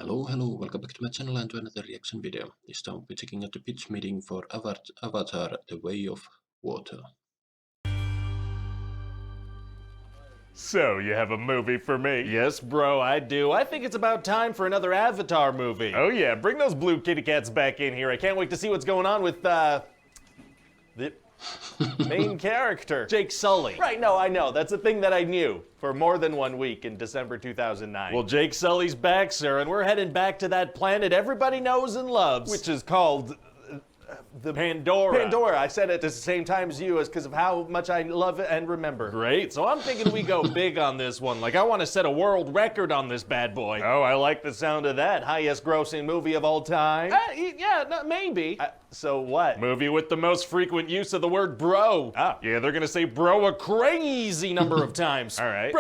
Hello, welcome back to my channel and to another reaction video. This time we're checking out the pitch meeting for Avatar The Way of Water. So, you have a movie for me? Yes, bro, I do. I think it's about time for another Avatar movie. Oh yeah, bring those blue kitty cats back in here. I can't wait to see what's going on with, the main character, Jake Sully. Right, no, I know. That's a thing that I knew for more than 1 week in December 2009. Well, Jake Sully's back, sir, and we're heading back to that planet everybody knows and loves, which is called the Pandora. Pandora. I said it at the same time as you, is because of how much I love it and remember. Great. So I'm thinking we go big on this one. Like, I want to set a world record on this bad boy. Oh, I like the sound of that. Highest grossing movie of all time. Yeah, no, maybe. So what? Movie with the most frequent use of the word bro. Ah, yeah, they're gonna say bro a crazy number of times. All right.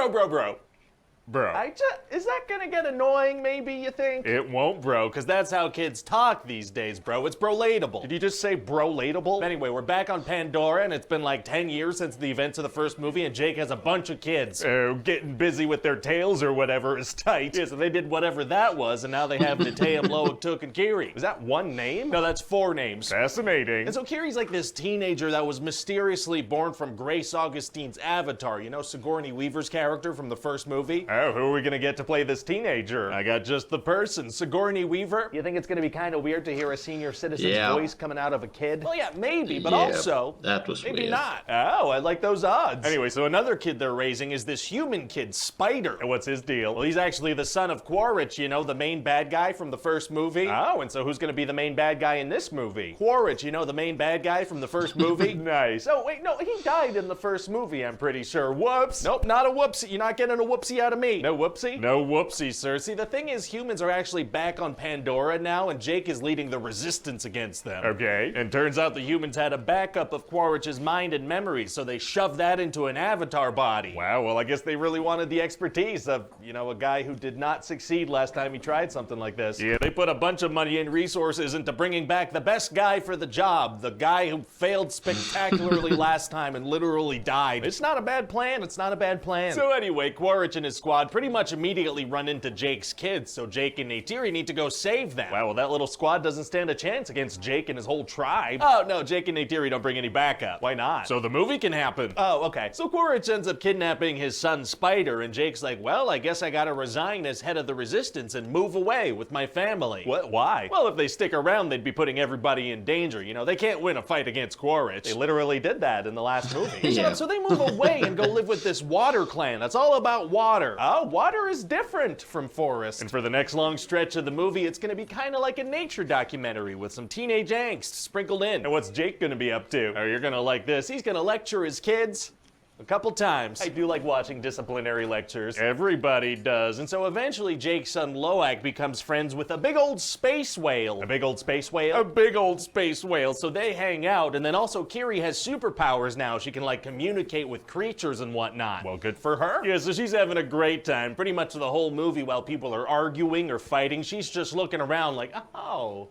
Bro. Is that gonna get annoying, maybe, you think? It won't, bro, because that's how kids talk these days, bro. It's bro-latable. Did you just say bro-latable? Anyway, we're back on Pandora, and it's been like 10 years since the events of the first movie, and Jake has a bunch of kids. Getting busy with their tails or whatever is tight. Yeah, so they did whatever that was, and now they have Neteyam, Loic, Tuk, and Kiri. Was that one name? No, that's 4 names. Fascinating. And so Kiri's like this teenager that was mysteriously born from Grace Augustine's avatar. You know Sigourney Weaver's character from the first movie? Oh, who are we gonna get to play this teenager? I got just the person, Sigourney Weaver. You think it's gonna be kind of weird to hear a senior citizen's voice coming out of a kid? Well, yeah, maybe, but also, that was maybe weird. not. Oh, I like those odds. Anyway, so another kid they're raising is this human kid, Spider. And what's his deal? Well, he's actually the son of Quaritch, you know, the main bad guy from the first movie. Oh, and so who's gonna be the main bad guy in this movie? Quaritch, you know, the main bad guy from the first movie. Nice. Oh, wait, no, he died in the first movie, I'm pretty sure. Whoops. Nope, not a whoopsie. You're not getting a whoopsie out of me. No whoopsie? No whoopsie, sir. See, the thing is, humans are actually back on Pandora now, and Jake is leading the resistance against them. Okay. And turns out the humans had a backup of Quaritch's mind and memories, so they shoved that into an avatar body. Wow, well, I guess they really wanted the expertise of, you know, a guy who did not succeed last time he tried something like this. Yeah, they put a bunch of money and resources into bringing back the best guy for the job, the guy who failed spectacularly last time and literally died. It's not a bad plan. It's not a bad plan. So anyway, Quaritch and his squad pretty much immediately run into Jake's kids, so Jake and Neytiri need to go save them. Wow, well, that little squad doesn't stand a chance against Jake and his whole tribe. Oh, no, Jake and Neytiri don't bring any backup. Why not? So the movie can happen. Oh, okay. So Quaritch ends up kidnapping his son Spider, and Jake's like, well, I guess I gotta resign as head of the resistance and move away with my family. What? Why? Well, if they stick around, they'd be putting everybody in danger. You know, they can't win a fight against Quaritch. They literally did that in the last movie. Yeah. So they move away and go live with this water clan. That's all about water. Oh, water is different from forest. And for the next long stretch of the movie, it's gonna be kind of like a nature documentary with some teenage angst sprinkled in. And what's Jake gonna be up to? Oh, you're gonna like this. He's gonna lecture his kids a couple times. I do like watching disciplinary lectures. Everybody does. And so eventually Jake's son Loic becomes friends with a big old space whale. A big old space whale? A big old space whale. So they hang out, and then also Kiri has superpowers now. She can like communicate with creatures and whatnot. Well, good for her. Yeah, so she's having a great time. Pretty much the whole movie while people are arguing or fighting, she's just looking around like, oh.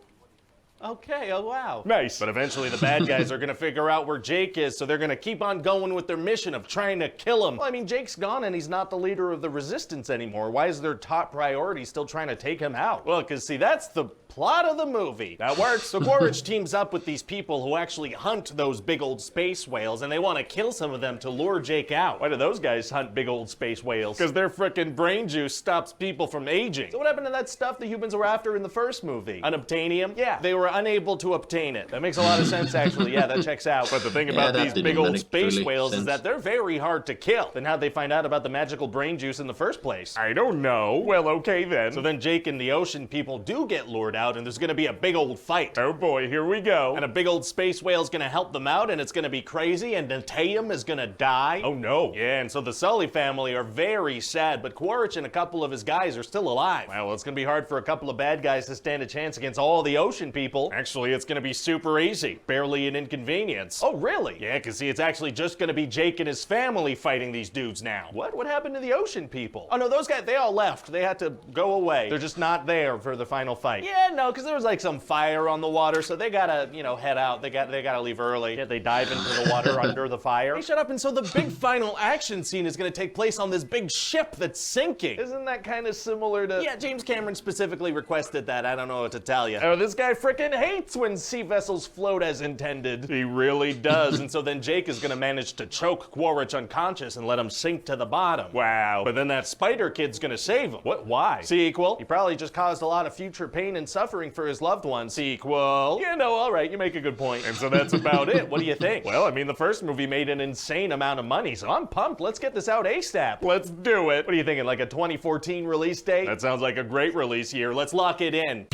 Okay, oh wow. Nice. But eventually the bad guys are gonna figure out where Jake is, so they're gonna keep on going with their mission of trying to kill him. Well, I mean, Jake's gone and he's not the leader of the resistance anymore. Why is their top priority still trying to take him out? Well, cause see, that's the plot of the movie. That works. So Quaritch teams up with these people who actually hunt those big old space whales, and they want to kill some of them to lure Jake out. Why do those guys hunt big old space whales? Because their frickin' brain juice stops people from aging. So what happened to that stuff the humans were after in the first movie? Unobtainium? Yeah, they were unable to obtain it. That makes a lot of sense, actually. Yeah, that checks out. But the thing about these big old space whales is that they're very hard to kill. Then how'd they find out about the magical brain juice in the first place? I don't know. Well, okay then. So then Jake and the ocean people do get lured out, and there's gonna be a big old fight. Oh boy, here we go. And a big old space whale's gonna help them out, and it's gonna be crazy, and Neteyam is gonna die. Oh no. Yeah, and so the Sully family are very sad, but Quaritch and a couple of his guys are still alive. Well, it's gonna be hard for a couple of bad guys to stand a chance against all the ocean people. people. Actually, it's gonna be super easy. Barely an inconvenience. Oh, really? Yeah, cause see, it's actually just gonna be Jake and his family fighting these dudes now. What? What happened to the ocean people? Oh no, those guys, they all left. They had to go away. They're just not there for the final fight. Yeah, no, cause there was like some fire on the water, so they gotta, you know, head out. They gotta leave early. Yeah, they dive into the water under the fire. Hey, shut up. And so the big final action scene is gonna take place on this big ship that's sinking. Isn't that kind of similar to... Yeah, James Cameron specifically requested that. I don't know what to tell you. Oh, this guy frickin' hates when sea vessels float as intended. He really does. And so then Jake is gonna manage to choke Quaritch unconscious and let him sink to the bottom. Wow. But then that spider kid's gonna save him. What? Why? Sequel. He probably just caused a lot of future pain and suffering for his loved ones. Sequel. You know, all right, you make a good point. And so that's about it. What do you think? Well, I mean, the first movie made an insane amount of money, so I'm pumped. Let's get this out ASAP. Let's do it. What are you thinking, like a 2014 release date? That sounds like a great release year. Let's lock it in.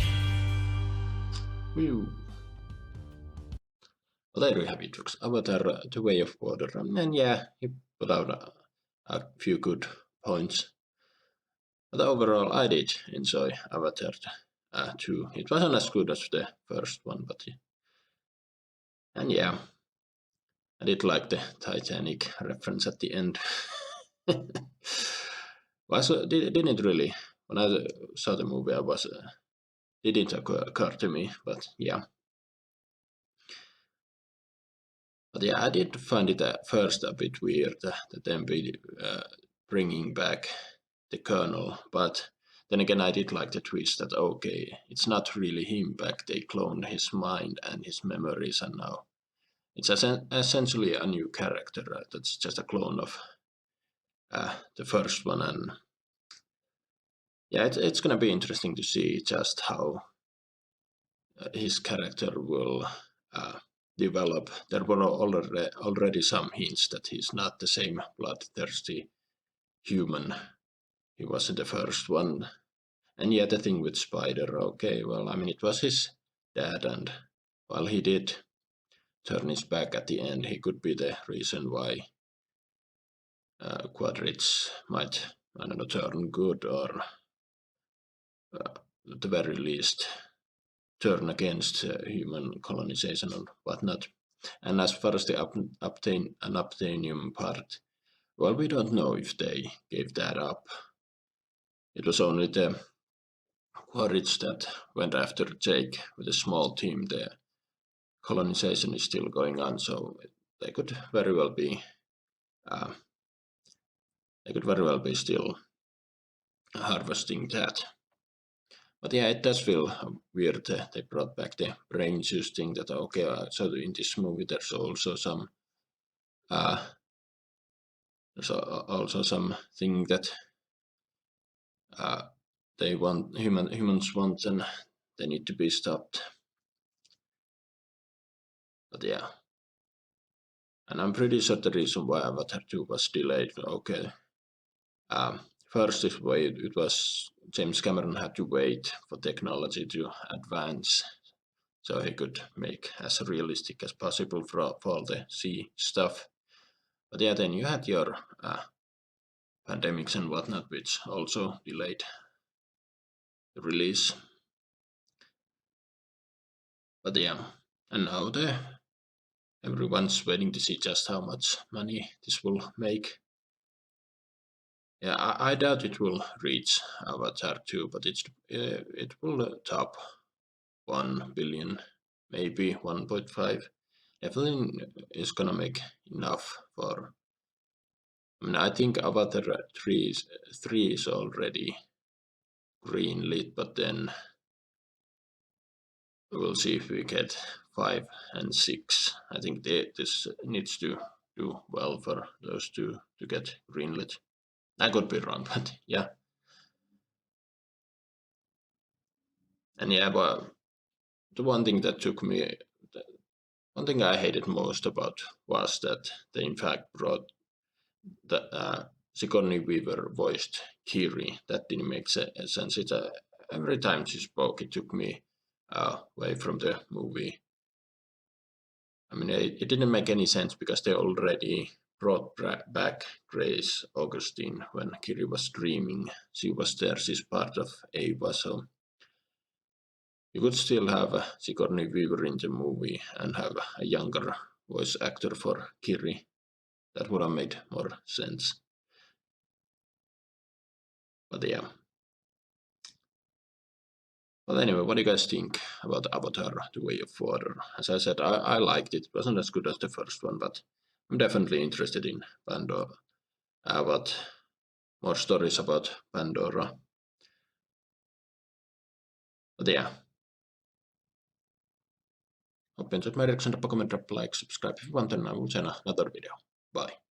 Whew. Well, there we have it, folks. Avatar: The Way of Water. And yeah, he put out a few good points. But overall, I did enjoy Avatar 2. It wasn't as good as the first one, but... And yeah, I did like the Titanic reference at the end. Didn't really... When I saw the movie, didn't occur to me, but yeah. But yeah, I did find it at first a bit weird that them bringing back the Colonel, but then again I did like the twist that okay, it's not really him back, they cloned his mind and his memories, and now it's essentially a new character that's just a clone of the first one. And yeah, it's gonna be interesting to see just how his character will develop. There were already some hints that he's not the same bloodthirsty human he was in the first one. And yet the thing with Spider, okay, well, I mean, it was his dad, and while he did turn his back at the end, he could be the reason why Quaritch might, I don't know, turn good, or at the very least turn against human colonization or whatnot. And as far as the unobtainium part, well, we don't know if they gave that up. It was only the Quaritch that went after Jake with a small team. The colonization is still going on, so they could very well be still harvesting that. But yeah, it does feel weird. They brought back the brain juice thing. That okay, so in this movie there's also some thing that they want, humans want, and they need to be stopped. But yeah, and I'm pretty sure the reason why Avatar 2 was delayed. Okay, first this way it was James Cameron had to wait for technology to advance, so he could make as realistic as possible for all the sea stuff. But yeah, then you had your pandemics and whatnot, which also delayed the release. But yeah, and now everyone's waiting to see just how much money this will make. Yeah, I doubt it will reach Avatar 2, but it will top 1 billion, maybe 1.5. Definitely is gonna make enough for... I mean, I think Avatar 3 is already greenlit, but then we'll see if we get 5 and 6. I think this needs to do well for those two to get greenlit. I could be wrong, but yeah. And yeah, but the one thing I hated most about was that they in fact brought the Sigourney Weaver voiced Kiri. That didn't make sense. Every time she spoke, it took me away from the movie. I mean, it didn't make any sense because they already brought back Grace Augustine when Kiri was dreaming. She was there, she's part of Ava, so You could still have Sigourney Weaver in the movie and have a younger voice actor for Kiri. That would have made more sense. But yeah. But anyway, what do you guys think about Avatar: The Way of Water? As I said, I liked it. It wasn't as good as the first one, but I'm definitely interested in Pandora. What more stories about Pandora. But yeah. Hope you enjoyed my reaction. Drop a comment, drop a like, subscribe if you want, and I will see you in another video. Bye.